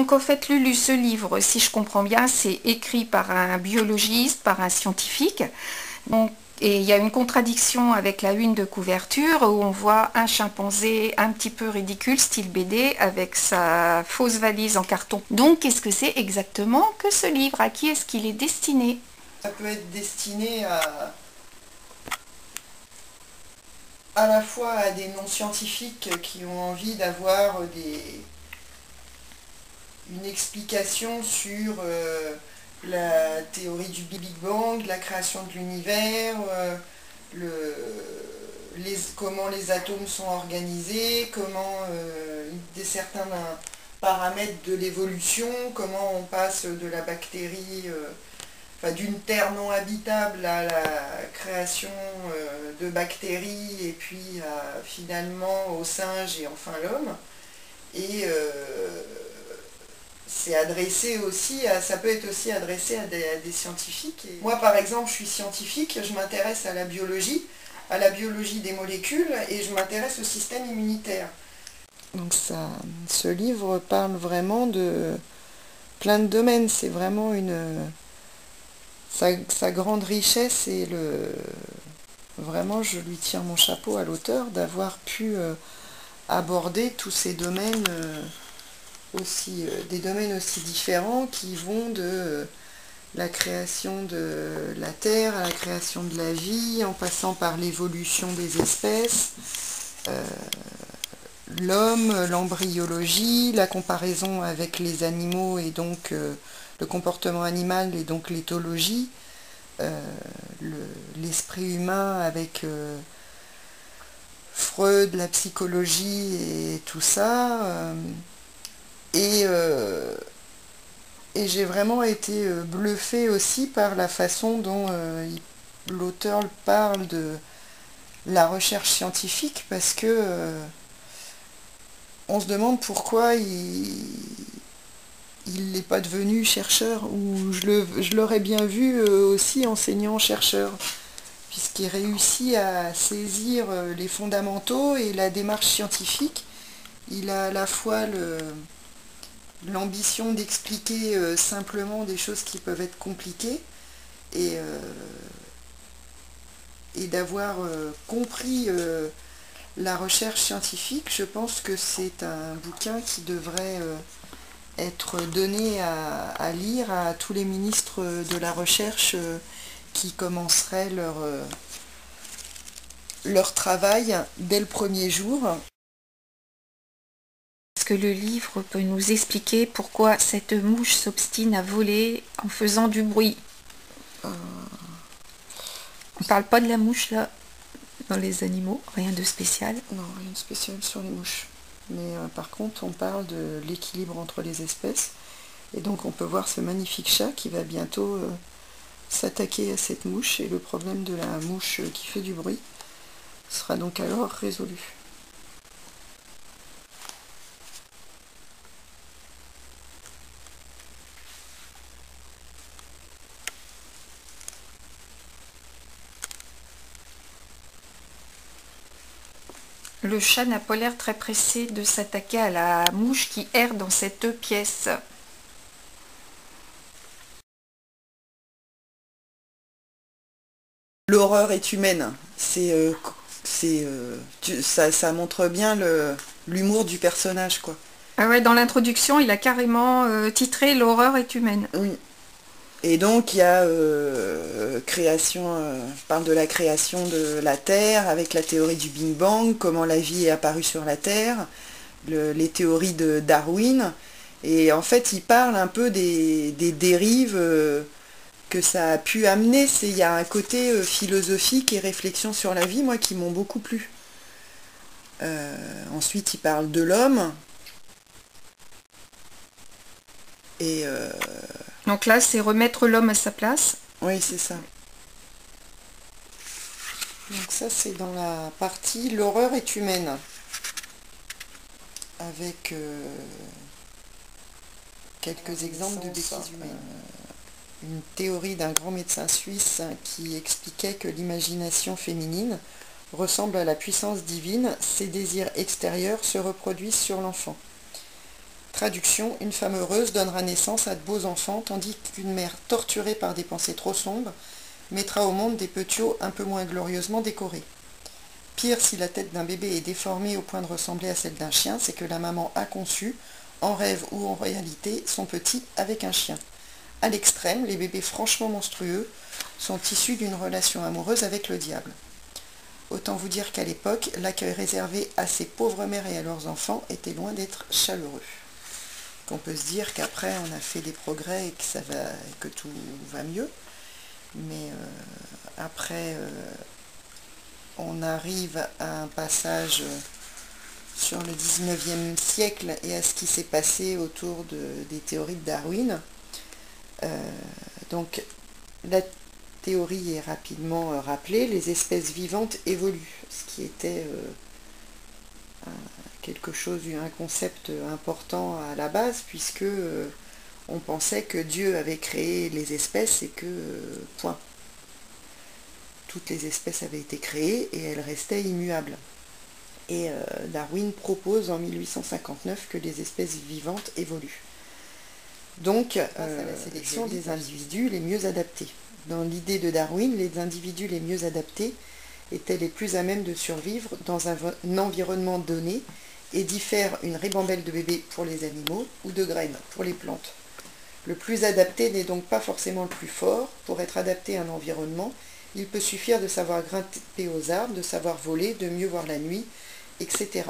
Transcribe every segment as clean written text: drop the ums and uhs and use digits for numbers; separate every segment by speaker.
Speaker 1: Donc en fait, Lulu, ce livre, si je comprends bien, c'est écrit par un biologiste, par un scientifique. Donc, et il y a une contradiction avec la une de couverture où on voit un chimpanzé un petit peu ridicule, style BD, avec sa fausse valise en carton. Donc qu'est-ce que c'est exactement que ce livre? À qui est-ce qu'il est destiné?
Speaker 2: Ça peut être destiné à la fois à des non-scientifiques qui ont envie d'avoir une explication sur la théorie du Big Bang, la création de l'univers, comment les atomes sont organisés, comment certains paramètres de l'évolution, comment on passe de la bactérie, enfin, d'une terre non habitable à la création de bactéries et puis finalement aux singes et enfin l'homme. Et c'est adressé aussi ça peut être aussi adressé à des scientifiques. Et moi par exemple je suis scientifique, je m'intéresse à la biologie des molécules et je m'intéresse au système immunitaire. Donc ce livre parle vraiment de plein de domaines, c'est vraiment sa grande richesse et vraiment je lui tire mon chapeau à l'auteur d'avoir pu aborder tous ces domaines des domaines aussi différents qui vont de la création de la Terre à la création de la vie, en passant par l'évolution des espèces, l'homme, l'embryologie, la comparaison avec les animaux et donc le comportement animal et donc l'éthologie, l'esprit humain avec Freud, la psychologie et tout ça. Et, euh, et j'ai vraiment été bluffée aussi par la façon dont l'auteur parle de la recherche scientifique parce que on se demande pourquoi il n'est pas devenu chercheur ou je l'aurais bien vu aussi enseignant-chercheur puisqu'il réussit à saisir les fondamentaux et la démarche scientifique. Il a à la fois l'ambition d'expliquer simplement des choses qui peuvent être compliquées et, et d'avoir compris la recherche scientifique. Je pense que c'est un bouquin qui devrait être donné à lire à tous les ministres de la recherche qui commenceraient leur travail dès le premier jour.
Speaker 1: Est-ce que le livre peut nous expliquer pourquoi cette mouche s'obstine à voler en faisant du bruit? On parle pas de la mouche là, dans les animaux, rien de spécial.
Speaker 2: Non, rien de spécial sur les mouches. Mais par contre, on parle de l'équilibre entre les espèces. Et donc on peut voir ce magnifique chat qui va bientôt s'attaquer à cette mouche. Et le problème de la mouche qui fait du bruit sera donc alors résolu.
Speaker 1: Le chat n'a pas l'air très pressé de s'attaquer à la mouche qui erre dans cette pièce.
Speaker 2: L'horreur est humaine. Ça montre bien l'humour du personnage, quoi.
Speaker 1: Ah ouais, dans l'introduction, il a carrément titré "L'horreur est humaine".
Speaker 2: Oui. Et donc il y a parle de la création de la Terre avec la théorie du Big Bang, comment la vie est apparue sur la Terre, les théories de Darwin. Et en fait, il parle un peu des dérives que ça a pu amener. Il y a un côté philosophique et réflexion sur la vie, moi, qui m'ont beaucoup plu. Ensuite, il parle de l'homme. Et
Speaker 1: Donc là, c'est remettre l'homme à sa place.
Speaker 2: oui, c'est ça. Donc ça, c'est dans la partie "L'horreur est humaine", avec quelques exemples de bêtises humaines. Une théorie d'un grand médecin suisse qui expliquait que l'imagination féminine ressemble à la puissance divine, ses désirs extérieurs se reproduisent sur l'enfant. Traduction, une femme heureuse donnera naissance à de beaux enfants, tandis qu'une mère torturée par des pensées trop sombres mettra au monde des petiots un peu moins glorieusement décorés. Pire, si la tête d'un bébé est déformée au point de ressembler à celle d'un chien, c'est que la maman a conçu, en rêve ou en réalité, son petit avec un chien. À l'extrême, les bébés franchement monstrueux sont issus d'une relation amoureuse avec le diable. Autant vous dire qu'à l'époque, l'accueil réservé à ces pauvres mères et à leurs enfants était loin d'être chaleureux. On peut se dire qu'après on a fait des progrès et que ça va, que tout va mieux, mais après on arrive à un passage sur le 19e siècle et à ce qui s'est passé autour des théories de Darwin. Donc la théorie est rapidement rappelée, les espèces vivantes évoluent, ce qui était quelque chose, un concept important à la base, puisque on pensait que Dieu avait créé les espèces et que, point. Toutes les espèces avaient été créées et elles restaient immuables. Et Darwin propose en 1859 que les espèces vivantes évoluent. Donc, la sélection des individus les mieux adaptés. Dans l'idée de Darwin, les individus les mieux adaptés étaient les plus à même de survivre dans un environnement donné et d'y faire une ribambelle de bébés pour les animaux ou de graines pour les plantes. Le plus adapté n'est donc pas forcément le plus fort. Pour être adapté à un environnement, il peut suffire de savoir grimper aux arbres, de savoir voler, de mieux voir la nuit, etc.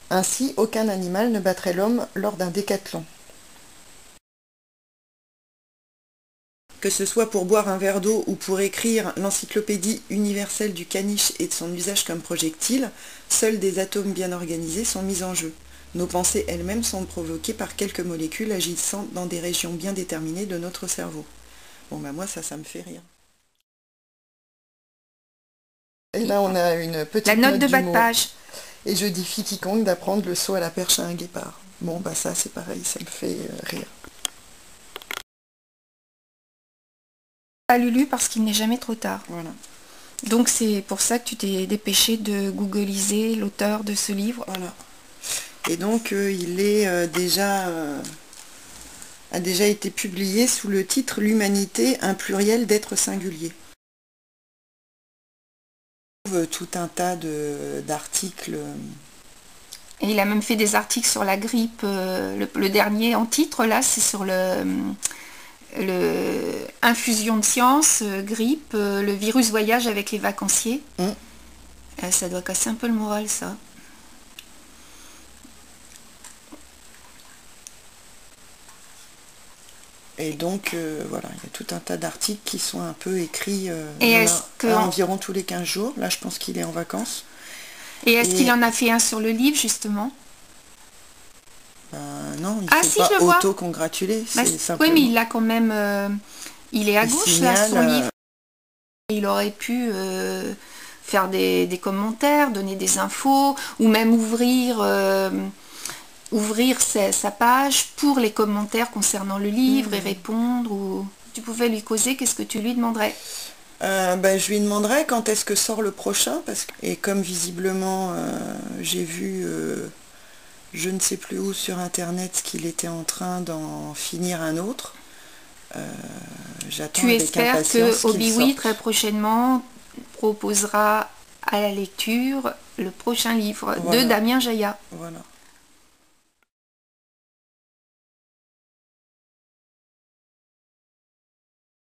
Speaker 2: Ainsi, aucun animal ne battrait l'homme lors d'un décathlon. Que ce soit pour boire un verre d'eau ou pour écrire l'encyclopédie universelle du caniche et de son usage comme projectile, seuls des atomes bien organisés sont mis en jeu. Nos pensées elles-mêmes sont provoquées par quelques molécules agissant dans des régions bien déterminées de notre cerveau. Bon ben moi ça me fait rire. Et là on a une petite
Speaker 1: La note de bas de
Speaker 2: d'humour.
Speaker 1: page.
Speaker 2: Et je défie quiconque d'apprendre le saut à la perche à un guépard. Bon bah ça c'est pareil, ça me fait rire.
Speaker 1: Pas Lulu parce qu'il n'est jamais trop tard.
Speaker 2: Voilà.
Speaker 1: Donc c'est pour ça que tu t'es dépêché de googliser l'auteur de ce livre.
Speaker 2: Voilà. Et donc il est a déjà été publié sous le titre L'humanité, un pluriel d'êtres singuliers. On trouve tout un tas d'articles.
Speaker 1: Et il a même fait des articles sur la grippe. Le dernier en titre là, c'est sur le infusion de science, grippe, le virus voyage avec les vacanciers. Ça doit casser un peu le moral, ça.
Speaker 2: Et donc, voilà, il y a tout un tas d'articles qui sont un peu écrits environ tous les 15 jours. Là, je pense qu'il est en vacances.
Speaker 1: Et est-ce qu'il en a fait un sur le livre, justement?
Speaker 2: Non, il ne s'est pas auto-congratulé.
Speaker 1: Oui, mais il a quand même... il est à gauche, là, son livre. Il aurait pu faire des commentaires, donner des infos, ou même ouvrir sa page pour les commentaires concernant le livre et répondre. Ou tu pouvais lui causer, qu'est-ce que tu lui demanderais?
Speaker 2: Je lui demanderais quand est-ce que sort le prochain, et comme visiblement j'ai vu je ne sais plus où sur internet qu'il était en train d'en finir un autre, j'attends avec impatience qu'il sorte.
Speaker 1: Tu espères que Obi-Wi très prochainement proposera à la lecture le prochain livre de Damien Jaya.
Speaker 2: Voilà.